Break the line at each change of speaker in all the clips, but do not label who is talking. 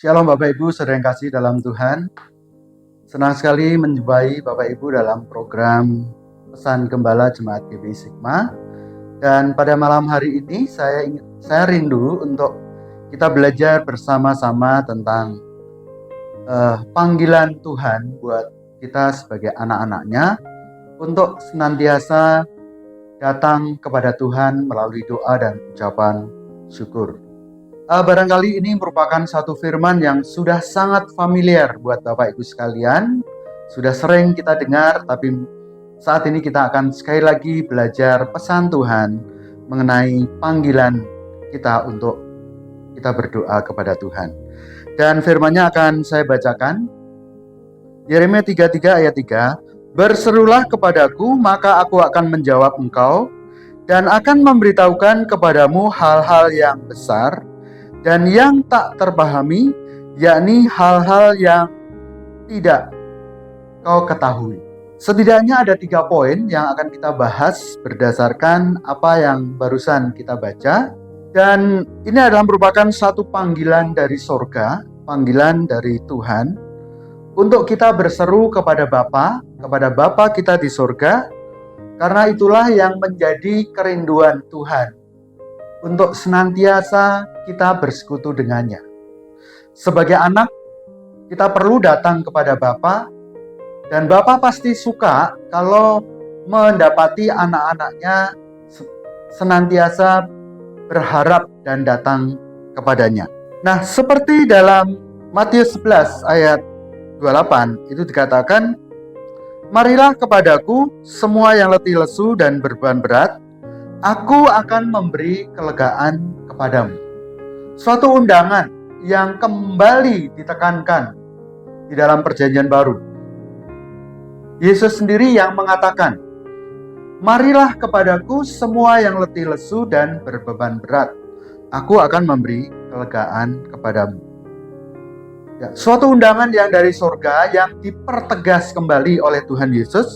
Shalom Bapak Ibu, saudara yang kasih dalam Tuhan. Senang sekali menjumpai Bapak Ibu dalam program Pesan Gembala Jemaat GBI Sigma. Dan pada malam hari ini saya rindu untuk kita belajar bersama-sama tentang panggilan Tuhan buat kita sebagai anak-anaknya untuk senantiasa datang kepada Tuhan melalui doa dan ucapan syukur. Barangkali ini merupakan satu firman yang sudah sangat familiar buat Bapak Ibu sekalian. Sudah sering kita dengar, tapi saat ini kita akan sekali lagi belajar pesan Tuhan mengenai panggilan kita untuk kita berdoa kepada Tuhan. Dan firman-Nya akan saya bacakan. Yeremia 33 ayat 3. Berserulah kepadaku, maka aku akan menjawab engkau, dan akan memberitahukan kepadamu hal-hal yang besar dan yang tak terpahami, yakni hal-hal yang tidak kau ketahui. Setidaknya ada 3 poin yang akan kita bahas berdasarkan apa yang barusan kita baca. Dan ini adalah merupakan satu panggilan dari sorga, panggilan dari Tuhan, untuk kita berseru kepada Bapa kita di sorga, karena itulah yang menjadi kerinduan Tuhan, untuk senantiasa kita bersekutu dengannya. Sebagai anak, kita perlu datang kepada Bapa, dan Bapa pasti suka kalau mendapati anak-anaknya senantiasa berharap dan datang kepadanya. Nah, seperti dalam Matius 11 ayat 28 itu dikatakan, marilah kepadaku semua yang letih lesu dan beban berat, aku akan memberi kelegaan kepadamu. Suatu undangan yang kembali ditekankan di dalam perjanjian baru. Yesus sendiri yang mengatakan, marilah kepadaku semua yang letih lesu dan berbeban berat, aku akan memberi kelegaan kepadamu. Ya, suatu undangan yang dari surga yang dipertegas kembali oleh Tuhan Yesus.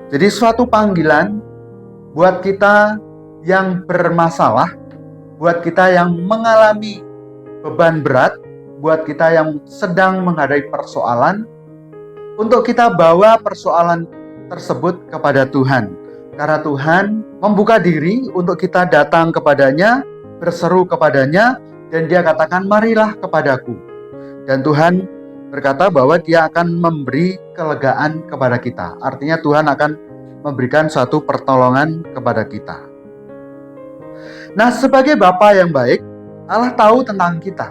Jadi suatu panggilan buat kita yang bermasalah, buat kita yang mengalami beban berat, buat kita yang sedang menghadapi persoalan, untuk kita bawa persoalan tersebut kepada Tuhan. Karena Tuhan membuka diri untuk kita datang kepadanya, berseru kepadanya, dan Dia katakan, marilah kepadaku. Dan Tuhan berkata bahwa Dia akan memberi kelegaan kepada kita. Artinya Tuhan akan memberikan suatu pertolongan kepada kita. Nah, sebagai Bapa yang baik, Allah tahu tentang kita,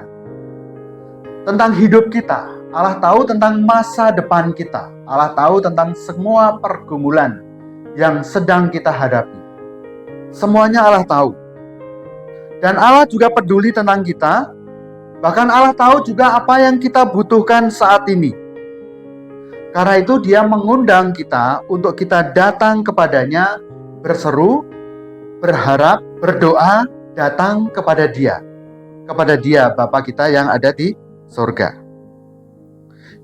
tentang hidup kita. Allah tahu tentang masa depan kita. Allah tahu tentang semua pergumulan yang sedang kita hadapi. Semuanya Allah tahu. Dan Allah juga peduli tentang kita. Bahkan Allah tahu juga apa yang kita butuhkan saat ini. Karena itu Dia mengundang kita untuk kita datang kepadanya, berseru, berharap, berdoa, datang kepada Dia. Kepada Dia, Bapa kita yang ada di surga.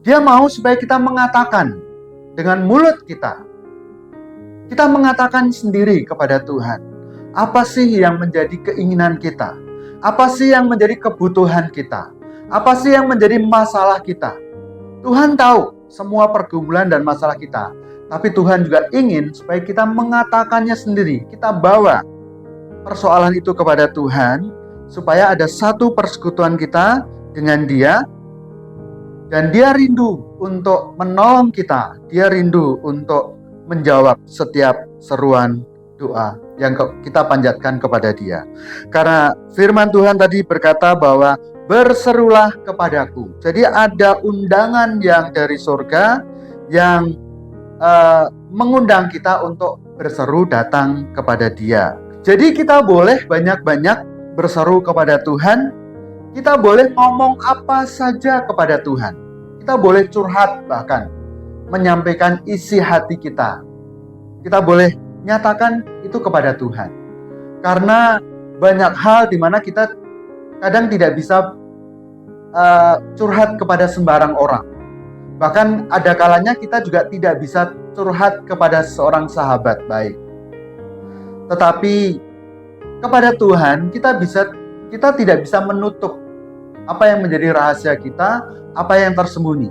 Dia mau supaya kita mengatakan dengan mulut kita. Kita mengatakan sendiri kepada Tuhan. Apa sih yang menjadi keinginan kita? Apa sih yang menjadi kebutuhan kita? Apa sih yang menjadi masalah kita? Tuhan tahu semua pergumulan dan masalah kita. Tapi Tuhan juga ingin supaya kita mengatakannya sendiri. Kita bawa persoalan itu kepada Tuhan, supaya ada satu persekutuan kita dengan Dia, dan Dia rindu untuk menolong kita. Dia rindu untuk menjawab setiap seruan doa yang kita panjatkan kepada Dia. Karena firman Tuhan tadi berkata bahwa berserulah kepadaku. Jadi ada undangan yang dari surga yang mengundang kita untuk berseru datang kepada Dia. Jadi kita boleh banyak-banyak berseru kepada Tuhan. Kita boleh ngomong apa saja kepada Tuhan. Kita boleh curhat, bahkan menyampaikan isi hati kita. Kita boleh nyatakan itu kepada Tuhan. Karena banyak hal di mana kita kadang tidak bisa curhat kepada sembarang orang. Bahkan ada kalanya kita juga tidak bisa curhat kepada seorang sahabat baik. Tetapi kepada Tuhan kita tidak bisa menutup Apa yang menjadi rahasia kita, apa yang tersembunyi.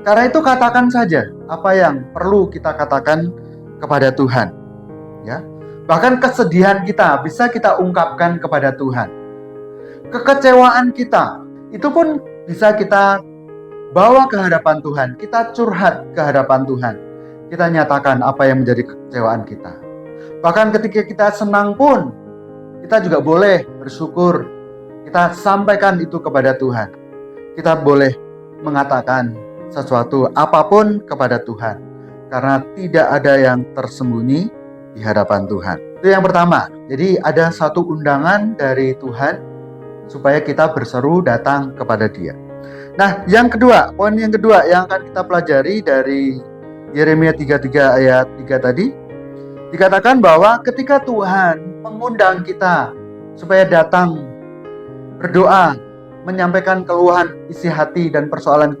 Karena itu katakan saja apa yang perlu kita katakan kepada Tuhan. Ya. Bahkan kesedihan kita bisa kita ungkapkan kepada Tuhan. Kekecewaan kita itu pun bisa kita bawa ke hadapan Tuhan. Kita curhat ke hadapan Tuhan. Kita nyatakan apa yang menjadi kekecewaan kita. Bahkan ketika kita senang pun, kita juga boleh bersyukur. Kita sampaikan itu kepada Tuhan. Kita boleh mengatakan sesuatu apapun kepada Tuhan. Karena tidak ada yang tersembunyi di hadapan Tuhan. Itu yang pertama. Jadi ada satu undangan dari Tuhan supaya kita berseru datang kepada Dia. Nah, yang kedua, poin yang kedua yang akan kita pelajari dari Yeremia 33 ayat 3 tadi, dikatakan bahwa ketika Tuhan mengundang kita supaya datang berdoa, menyampaikan keluhan isi hati dan persoalan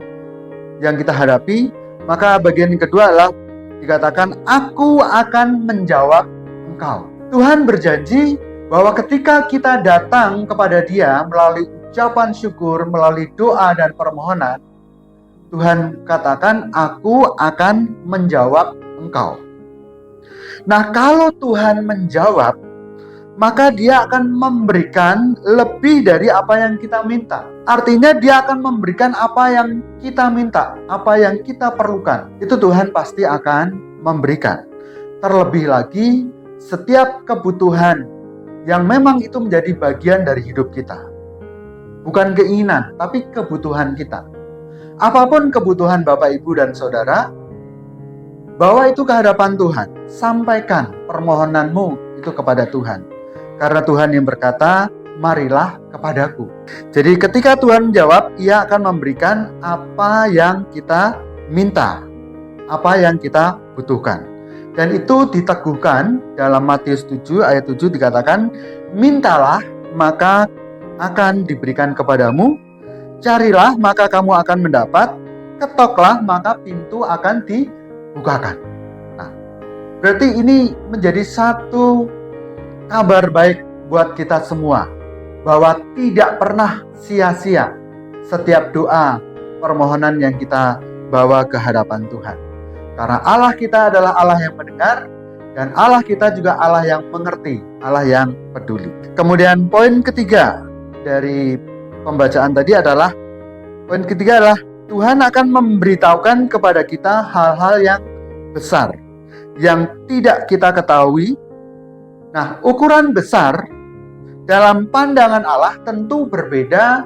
yang kita hadapi, maka bagian yang kedua adalah dikatakan, aku akan menjawab engkau. Tuhan berjanji bahwa ketika kita datang kepada Dia melalui ucapan syukur, melalui doa dan permohonan, Tuhan katakan, aku akan menjawab engkau. Nah, kalau Tuhan menjawab, maka Dia akan memberikan lebih dari apa yang kita minta. Artinya Dia akan memberikan apa yang kita minta, apa yang kita perlukan. Itu Tuhan pasti akan memberikan. Terlebih lagi, setiap kebutuhan yang memang itu menjadi bagian dari hidup kita. Bukan keinginan, tapi kebutuhan kita. Apapun kebutuhan Bapak, Ibu, dan Saudara, bawa itu ke hadapan Tuhan. Sampaikan permohonanmu itu kepada Tuhan. Karena Tuhan yang berkata, marilah kepadaku. Jadi ketika Tuhan menjawab, Ia akan memberikan apa yang kita minta, apa yang kita butuhkan. Dan itu diteguhkan dalam Matius 7 ayat 7 dikatakan, mintalah maka akan diberikan kepadamu, carilah maka kamu akan mendapat, ketoklah maka pintu akan dibukakan. Nah, berarti ini menjadi satu kabar baik buat kita semua, bahwa tidak pernah sia-sia setiap doa permohonan yang kita bawa ke hadapan Tuhan. Karena Allah kita adalah Allah yang mendengar, dan Allah kita juga Allah yang mengerti, Allah yang peduli. Kemudian poin ketiga dari pembacaan tadi adalah, poin ketiga adalah Tuhan akan memberitahukan kepada kita hal-hal yang besar yang tidak kita ketahui. Nah, ukuran besar dalam pandangan Allah tentu berbeda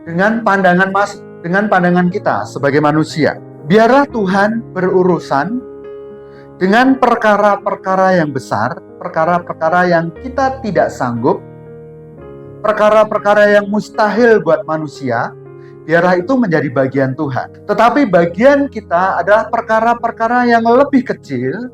dengan pandangan kita sebagai manusia. Biarlah Tuhan berurusan dengan perkara-perkara yang besar, perkara-perkara yang kita tidak sanggup, perkara-perkara yang mustahil buat manusia. Biarlah itu menjadi bagian Tuhan. Tetapi bagian kita adalah perkara-perkara yang lebih kecil,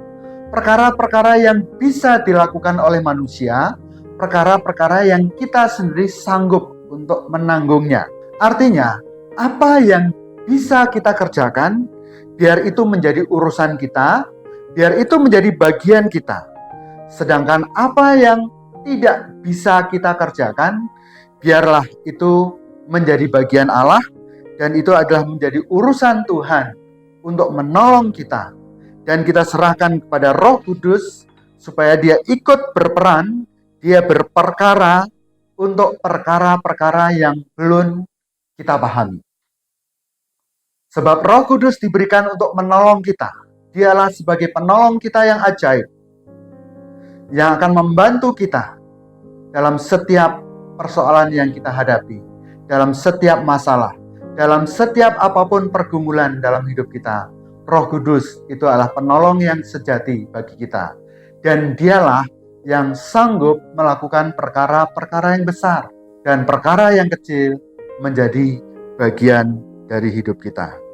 perkara-perkara yang bisa dilakukan oleh manusia, perkara-perkara yang kita sendiri sanggup untuk menanggungnya. Artinya, apa yang bisa kita kerjakan, biar itu menjadi urusan kita, biar itu menjadi bagian kita. Sedangkan apa yang tidak bisa kita kerjakan, biarlah itu menjadi bagian Allah, dan itu adalah menjadi urusan Tuhan untuk menolong kita. Dan kita serahkan kepada Roh Kudus supaya Dia ikut berperan, Dia berperkara untuk perkara-perkara yang belum kita pahami. Sebab Roh Kudus diberikan untuk menolong kita. Dialah sebagai penolong kita yang ajaib, yang akan membantu kita dalam setiap persoalan yang kita hadapi, dalam setiap masalah, dalam setiap apapun pergumulan dalam hidup kita. Roh Kudus itu adalah penolong yang sejati bagi kita. Dan Dialah yang sanggup melakukan perkara-perkara yang besar, dan perkara yang kecil menjadi bagian dari hidup kita.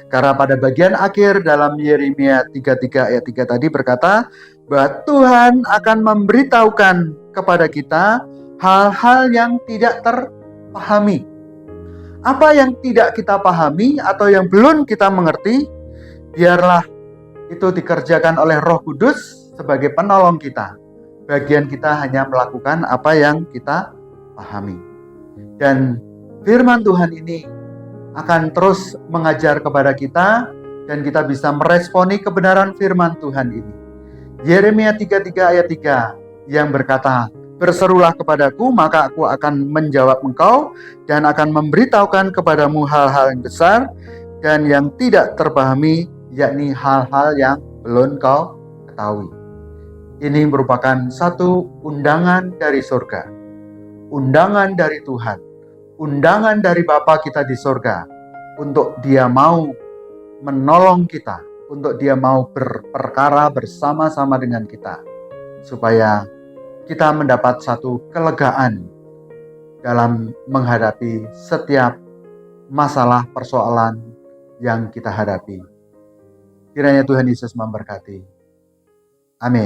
Karena pada bagian akhir dalam Yeremia 33 ayat 3 tadi berkata bahwa Tuhan akan memberitahukan kepada kita hal-hal yang tidak terpahami. Apa yang tidak kita pahami atau yang belum kita mengerti, biarlah itu dikerjakan oleh Roh Kudus sebagai penolong kita. Bagian kita hanya melakukan apa yang kita pahami. Dan Firman Tuhan ini akan terus mengajar kepada kita dan kita bisa meresponi kebenaran firman Tuhan ini. Yeremia 33 ayat 3 yang berkata, "Berserulah kepadaku, maka aku akan menjawab engkau dan akan memberitahukan kepadamu hal-hal yang besar dan yang tidak terpahami, yakni hal-hal yang belum kau ketahui." Ini merupakan satu undangan dari surga, undangan dari Tuhan, undangan dari Bapa kita di surga untuk Dia mau menolong kita, untuk Dia mau berperkara bersama-sama dengan kita, supaya kita mendapat satu kelegaan dalam menghadapi setiap masalah persoalan yang kita hadapi. Kiranya Tuhan Yesus memberkati. Amin.